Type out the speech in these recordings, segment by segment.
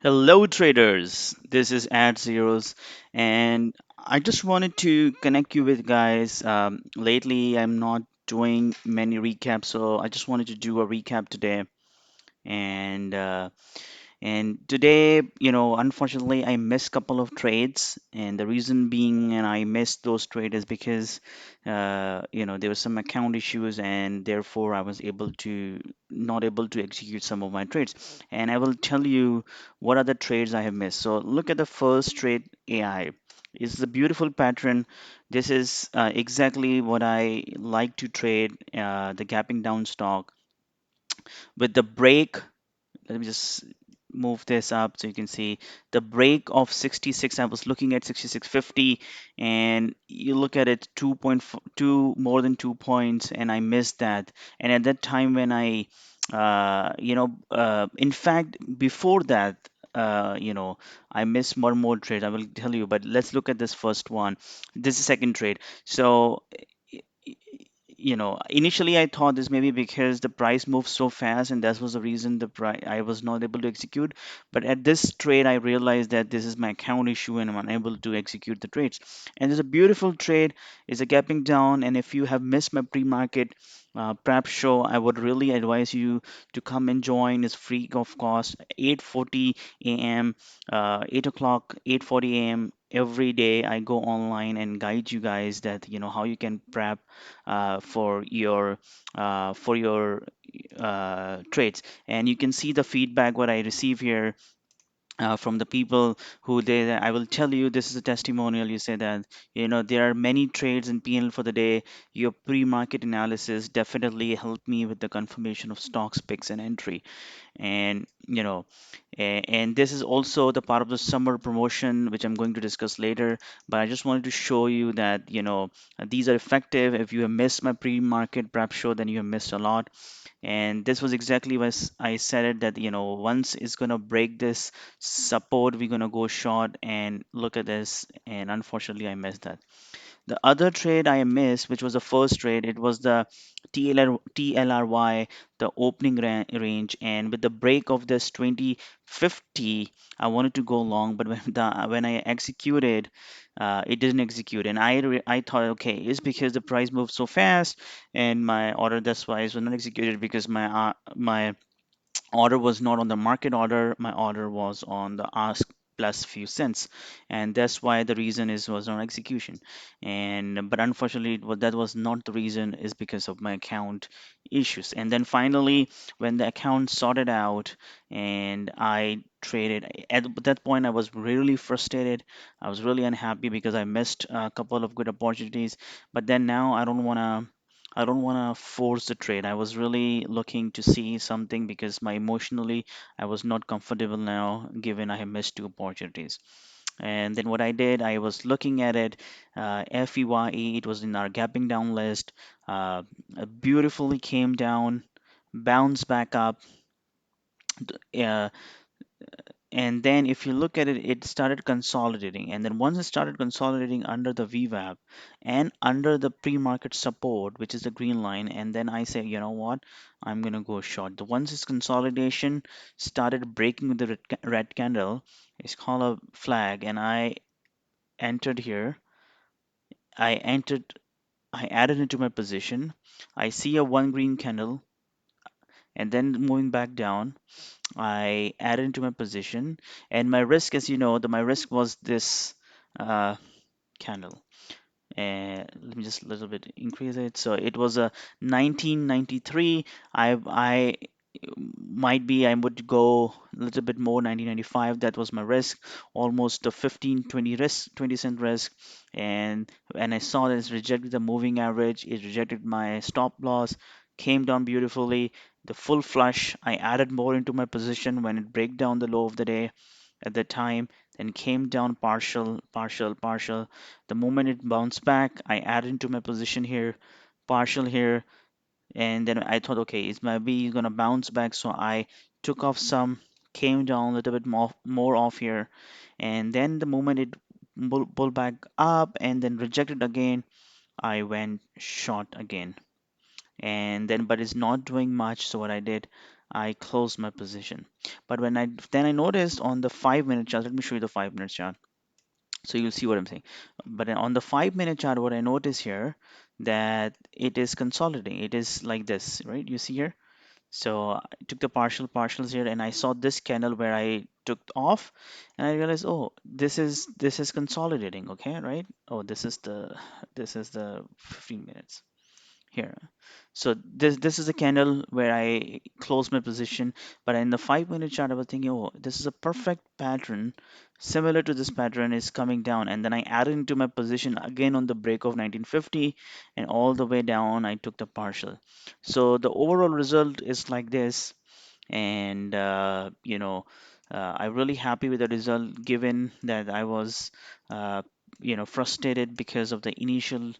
Hello, traders. This is addzeros, and I just wanted to connect you with guys. Lately, I'm not doing many recaps, so I just wanted to do a recap today. And and today, unfortunately, I missed a couple of trades, and the reason being, and I missed those trades is because, there was some account issues, and therefore I was able to not able to execute some of my trades. And I will tell you what are the trades I have missed. So look at the first trade, AI. It's a beautiful pattern. This is exactly what I like to trade, the gapping down stock with the break. Let me just move this up so you can see the break of 66. I was looking at 66.50, and you look at it 2.2, more than 2 points, and I missed that. And at that time when I in fact before that, I missed one more trade. I will tell you, but let's look at this first one. This is second trade. So initially I thought this maybe because the price moved so fast, and that was the reason the price I was not able to execute. But at this trade I realized that this is my account issue and I'm unable to execute the trades. And it's a beautiful trade. It's a gapping down, and if you have missed my pre-market prep show, I would really advise you to come and join. It's free of cost. 8:40 a.m., 8 o'clock, 8:40 a.m. every day I go online and guide you guys that how you can prep for your trades. And you can see the feedback what I receive here from the people who they I will tell you, this is a testimonial. You say that there are many trades in PL for the day. Your pre-market analysis definitely helped me with the confirmation of stocks picks and entry. And and this is also the part of the summer promotion which I'm going to discuss later. But I just wanted to show you that these are effective. If you have missed my pre-market prep show, then you have missed a lot. And this was exactly what I said it, that once it's gonna break this support, we're gonna go short. And look at this, and unfortunately I missed that. The other trade I missed, which was the first trade, it was the TLRY, the opening range. And with the break of this 2050, I wanted to go long, but when I executed, it didn't execute. And I thought, okay, it's because the price moved so fast, and my order, that's why it was not executed, because my order was not on the market order. My order was on the ask plus few cents, and that's why the reason is was on execution. And but unfortunately, that was not the reason, is because of my account issues. And then finally, when the account sorted out and I traded, at that point I was really frustrated. I was really unhappy because I missed a couple of good opportunities. But then now I don't want to force the trade. I was really looking to see something because my emotionally I was not comfortable now, given I have missed two opportunities. And then what I did, I was looking at it, FEYE, it was in our gapping down list, beautifully came down, bounced back up, uh, and then if you look at it, it started consolidating. And then once it started consolidating under the VWAP and under the pre-market support, which is the green line, and then I say, you know what, I'm gonna go short. The once this consolidation started breaking with the red candle, it's called a flag, and I entered here. I entered. I added into my position. I see a one green candle, and then moving back down, I added into my position. And my risk, as you know, my risk was this uh, candle. And let me just a little bit increase it. So it was a 1993. I might be I would go a little bit more, 1995. That was my risk, almost a 15 20 risk, 20-cent risk. And when I saw that it's rejected the moving average, it rejected my stop loss, came down beautifully. The full flush, I added more into my position when it break down the low of the day at the time, then came down partial, partial, partial. The moment it bounced back, I added into my position here, partial here. And then I thought, okay, it's maybe gonna bounce back. So I took off some, came down a little bit more off here. And then the moment it pull back up and then rejected again, I went short again. And then but it's not doing much. So what I did, I closed my position. But when I noticed on the 5 minute chart, let me show you the 5 minute chart so you'll see what I'm saying. But on the 5 minute chart, what I notice here that it is consolidating. It is like this, right? You see here. So I took the partials here, and I saw this candle where I took off, and I realized, oh, this is consolidating. Okay, right? Oh, this is the 15 minutes here. So this is a candle where I closed my position, but in the 5 minute chart, I was thinking, oh, this is a perfect pattern, similar to this pattern is coming down, and then I added into my position again on the break of 1950, and all the way down, I took the partial. So the overall result is like this, and I'm really happy with the result given that I was uh, frustrated because of the initial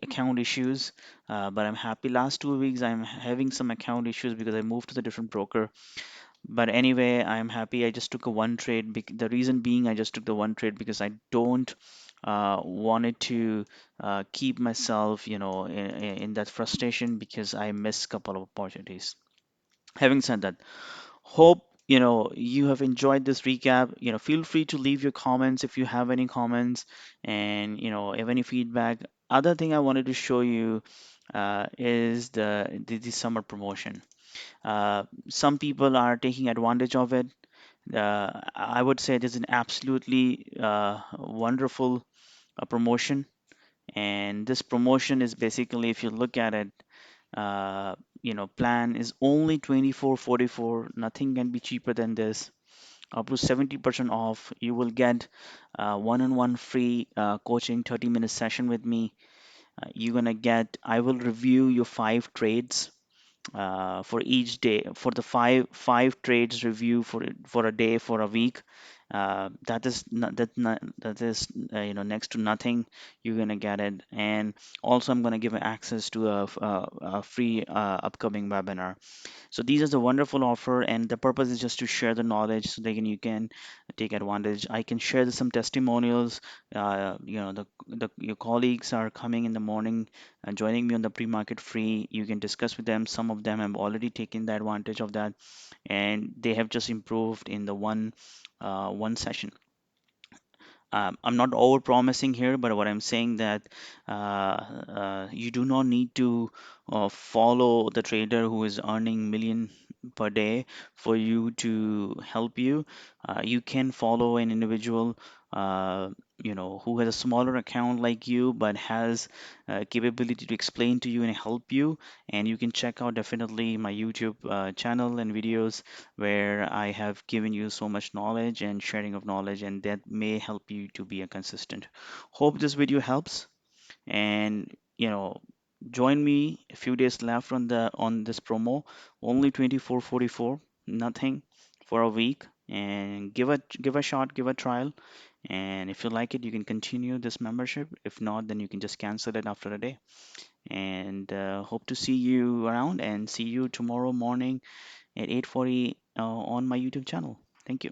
account issues, but I'm happy. Last 2 weeks I'm having some account issues because I moved to the different broker, but anyway, I'm happy. I just took a one trade. The reason being I just took the one trade because I don't wanted to keep myself in that frustration because I missed a couple of opportunities. Having said that, hope you have enjoyed this recap. Feel free to leave your comments if you have any comments, and if any feedback. Other thing I wanted to show you is the summer promotion. Some people are taking advantage of it. I would say it is an absolutely wonderful promotion, and this promotion is basically, if you look at it, plan is only 24.44. Nothing can be cheaper than this. Up to 70% off. You will get one-on-one free coaching 30-minute session with me. You're gonna get. I will review your 5 trades for each day, for the five trades review for a day, for a week. That is not, that is next to nothing. You're gonna get it, and also I'm gonna give access to a free upcoming webinar. So these are the wonderful offer, and the purpose is just to share the knowledge so that you can take advantage. I can share some testimonials. Your colleagues are coming in the morning and joining me on the pre-market free. You can discuss with them. Some of them have already taken the advantage of that, and they have just improved in the one session. I'm not over promising here, but what I'm saying that you do not need to follow the trader who is earning million per day for you to help you. You can follow an individual, who has a smaller account like you, but has capability to explain to you and help you. And you can check out definitely my YouTube channel and videos where I have given you so much knowledge and sharing of knowledge, and that may help you to be a consistent. Hope this video helps, and join me. A few days left on this promo, only 24.44, nothing for a week, and give a shot, give a trial, and if you like it, you can continue this membership. If not, then you can just cancel it after a day. And hope to see you around, and see you tomorrow morning at 8:40 on my YouTube channel. Thank you.